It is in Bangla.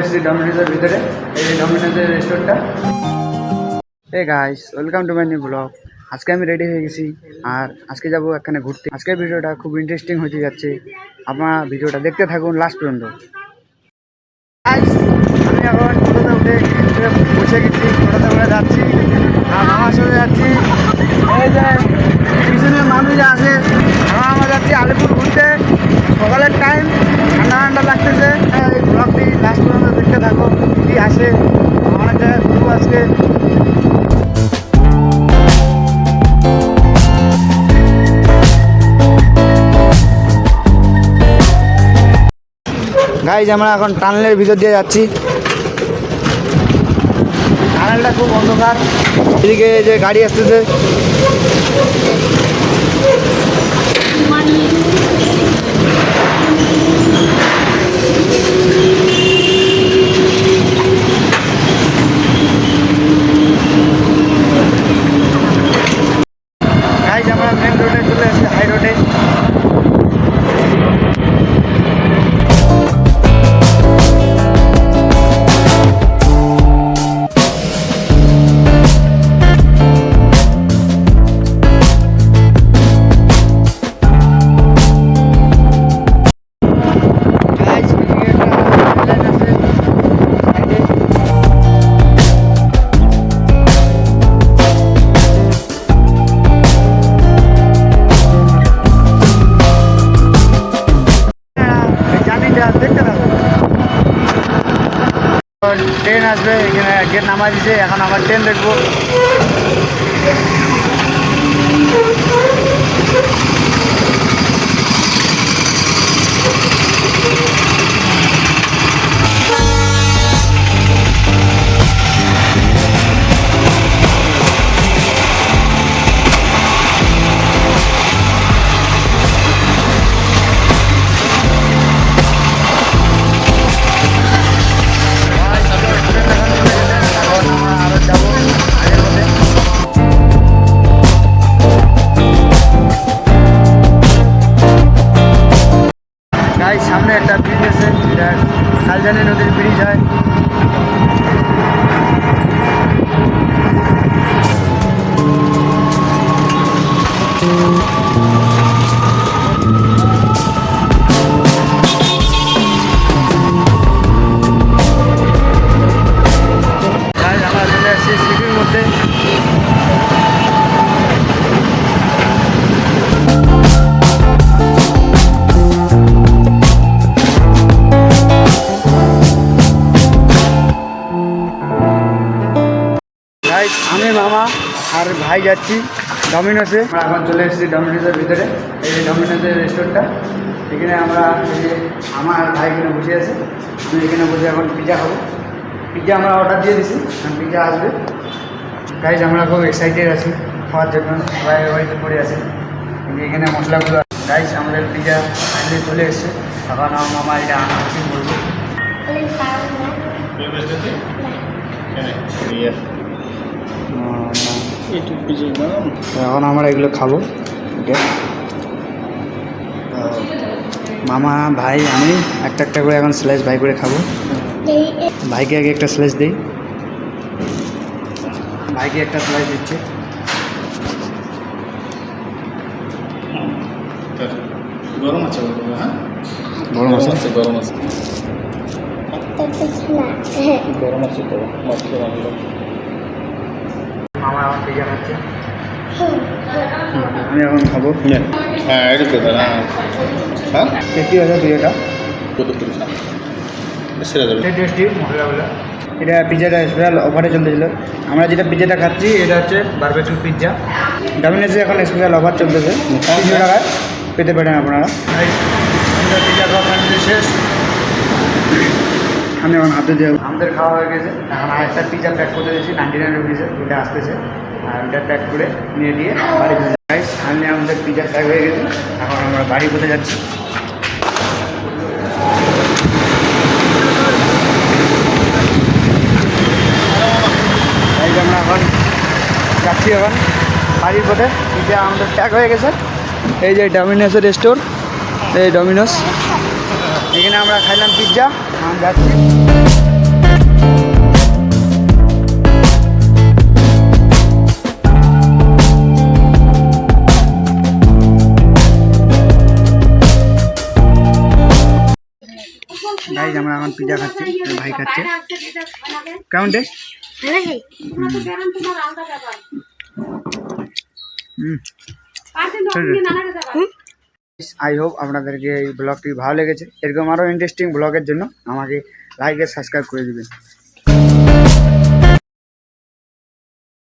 এসেছি ডমিনোজের ভিতরে। এই যে ডমিনোজের রেস্টুরেন্টটা। এই guys, welcome to my new blog. আজকে আমি রেডি হয়ে গেছি আর আজকে যাব এখানে ঘুরতে। আজকের ভিডিওটা খুব ইন্টারেস্টিং হতে যাচ্ছে, আপনারা ভিডিওটা দেখতে থাকুন লাস্ট পর্যন্ত। গাইস, আমি এখন টোটোতে উঠে বসে গেছি, টোটোতে উঠে যাচ্ছি আর আমার সাথে যাচ্ছি। এই যে পিছনে মানুষ আছে, আমরা যাচ্ছি আলিপুর ঘুরতে। সকালের টাইম, ঠান্ডা ঠান্ডা লাগতেছে। এই ব্লগটি লাস্ট পর্যন্ত দেখতে থাকো, কী আসে আমার একটা ঘুরবো আজকে। গাইজ, আমরা এখন টানেলের ভিতর দিয়ে যাচ্ছি। টানেলটা খুব অন্ধকার, এদিকে যে গাড়ি আসতেছে। গাইজ, আমরা মেন রোডে চলে আসছি, হাই রোডে। ট্রেন আসবে, এখানে গেট নামা দিছে, এখন আমার ট্রেন দেখবো। সামনে একটা ব্রিজ আছে, যেটা কালজানি নদীর ব্রিজ হয়। আমরা চলে আসছি সিটির মধ্যে। আমি, মামা আর ভাই যাচ্ছি ডমিনোসে। আমরা এখন চলে এসেছি ডমিনোসের ভিতরে। এই যে ডমিনোসের রেস্টুরেন্টটা, এখানে আমরা এই যে আমার ভাই এখানে বসে আছে, আমি এখানে বসে এখন পিজা খাবো। পিজা আমরা অর্ডার দিয়ে দিছি, পিজা আসবে। গাইজ, আমরা খুব এক্সাইটেড আছি খাওয়ার জন্য, সবাই ওয়েট করে আছে। এখানে মশলাগুলো। গাইজ, আমাদের পিজা ফাইনালি চলে এসছে। এখন আমার মামা এটা আনাচ্ছি বলবো। এখন আমরা এগুলো খাবো। মামা, ভাই, আমি একটা একটা করে এখন স্লাইস ভাই করে খাবো। ভাইকে আগে একটা স্লাইস দিই। ভাইকে একটা স্লাইস দিচ্ছে। গরম আছে? হ্যাঁ, গরম আছে, গরম আছে, গরম আছে তো। মামা এখন পিজা খাচ্ছে, আমি এখন খাবো। হ্যাঁ, এটা তো না। হ্যাঁ, টেস্টি আছে পিজাটা, টেস্টি মশলাগুলো। এটা পিজাটা স্পেশাল অফারে চলতেছিল। আমরা যেটা পিজাটা খাচ্ছি এটা হচ্ছে বারবিকিউ পিৎজা। ডমিনোসে এখন স্পেশাল অফার চলতেছে, 300 টাকায় পেতে পারেন আপনারা। পিজা খাওয়া ফ্যামিলি শেষ, আমি এখন হাতে দিয়ে আমাদের খাওয়া হয়ে গেছে। এখন আরেকটা পিজা প্যাক করে দিয়েছি 99 রুপিসে, ওটা আসতেছে। আর ওটা প্যাক করে নিয়ে দিয়ে বাড়ি চলে যাই। সামনে আমাদের পিজা প্যাক হয়ে গেছে, এখন আমরা বাড়ি কোথায় যাচ্ছি। আমরা এখন যাচ্ছি এখন বাড়ির পথে। পিজা আমাদের প্যাক হয়ে গেছে। এই যে ডমিনোসের স্টোর, এই ডমিনোস, এখানে আমরা খাইলাম পিৎজা, যাচ্ছি। গাইজ আমরা এখন পিজা খাচ্ছি, ভাই খাচ্ছে। কেমন টেস্ট? আই হোপ আপনাদেরকে এই ব্লগটি ভালো লেগেছে। এরকম আরও ইন্টারেস্টিং ব্লগের জন্য আমাকে লাইক আর সাবস্ক্রাইব করে দিবেন।